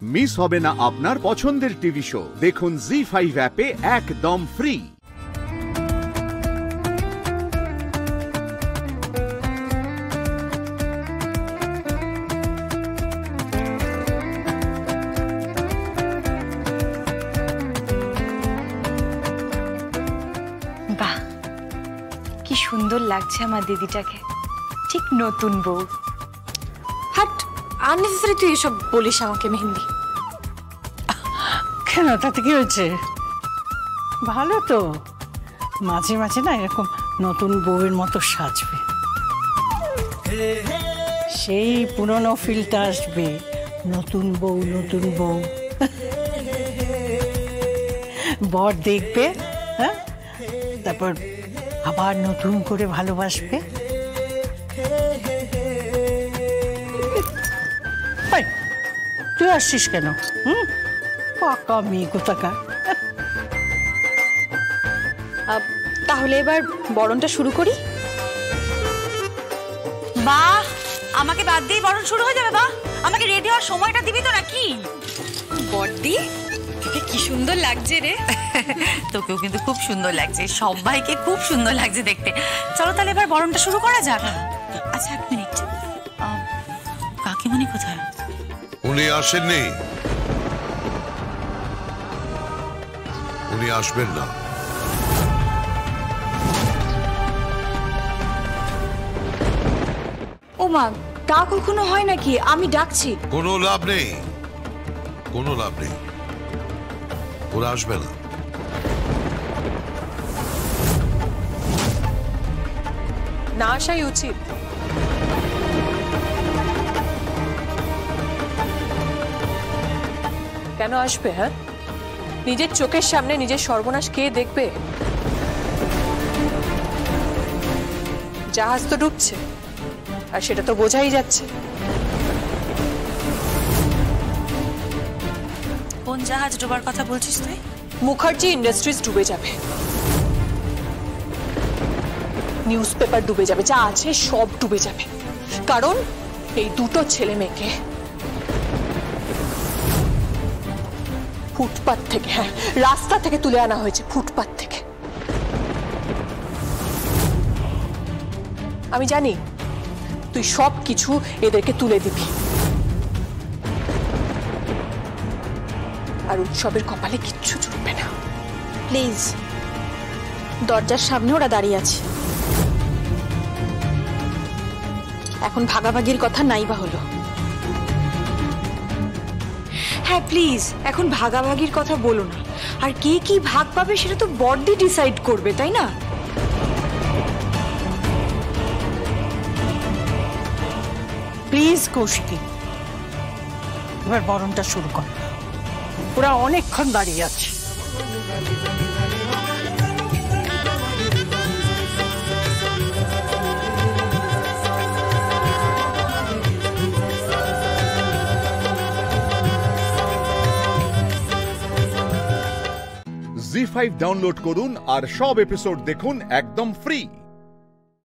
Miss হবে না আপনার পছন্দের টিভি শো। দেখুন জি5 অ্যাপে একদম ফ্রি। বাহ, কি সুন্দর লাগছে আমার দিদিটাকে, ঠিক নতুন বউ। হাট, আননেসেসারি তুই এসব বলিস আমাকে মেহেন্দি। কেন, তাতে কি হয়েছে? ভালো তো, মাঝে মাঝে না এরকম নতুন বউয়ের মতো সাজবে, সেই পুরনো ফিলটা আসবে। নতুন বউ নতুন বউ, বর দেখবে, হ্যাঁ, তারপর আবার নতুন করে ভালোবাসবে। তুই আসছিস কেন? পাকা মেয়ে কোথাকার। তাহলে এবার বরণটা শুরু করি। বাহ, আমাকে বাদ দিয়ে বরণ শুরু হয়ে যাবে? বাহ, আমাকে রেডি হওয়ার সময়টা দিবি তো নাকি? বড়দি, তোকে কি সুন্দর লাগছে রে। তোকেও কিন্তু খুব সুন্দর লাগছে, সবাইকে খুব সুন্দর লাগছে দেখতে। চলো তাহলে এবার বরণটা শুরু করা যাক। আচ্ছা এক মিনিট, কাকিমণি কোথায়? উনি আসেননি, উনি আসবেন না। ও মা, তা কখনো হয় নাকি? আমি ডাকছি। কোনো লাভ নেই, কোনো লাভ নেই, ওরা আসবে না। না আসাই উচিত। কেন আসবে? হ্যাঁ, নিজের চোখের সামনে নিজের সর্বনাশ কে দেখবে? জাহাজ তো ডুবছে, আর সেটা তো বোঝাই যাচ্ছে। কোন জাহাজ ডোবার কথা বলছিস তুই? মুখার্জি ইন্ডাস্ট্রিজ ডুবে যাবে, নিউজ পেপার ডুবে যাবে, যা আছে সব ডুবে যাবে। কারণ এই দুটো ছেলে মেয়েকে ফুটপাত থেকে, হ্যাঁ, রাস্তা থেকে তুলে আনা হয়েছে, ফুটপাত থেকে। আমি জানি তুই সব কিছু এদেরকে তুলে দিবি, আর উৎসবের কপালে কিচ্ছু জুটবে না। প্লিজ, দরজার সামনে ওরা দাঁড়িয়ে আছে, এখন ভাগাভাগির কথা নাই বা হলো। হ্যাঁ প্লিজ, এখন ভাগাভাগির কথা বলো না। আর কে কি ভাগ পাবে সেটা তো বড়দি ডিসাইড করবে, তাই না? প্লিজ কৌশিকী, এবার বরণটা শুরু কর। ওরা অনেকক্ষণ দাঁড়িয়ে আছে। জি5 ডাউনলোড করুন আর সব এপিসোড দেখুন একদম ফ্রি।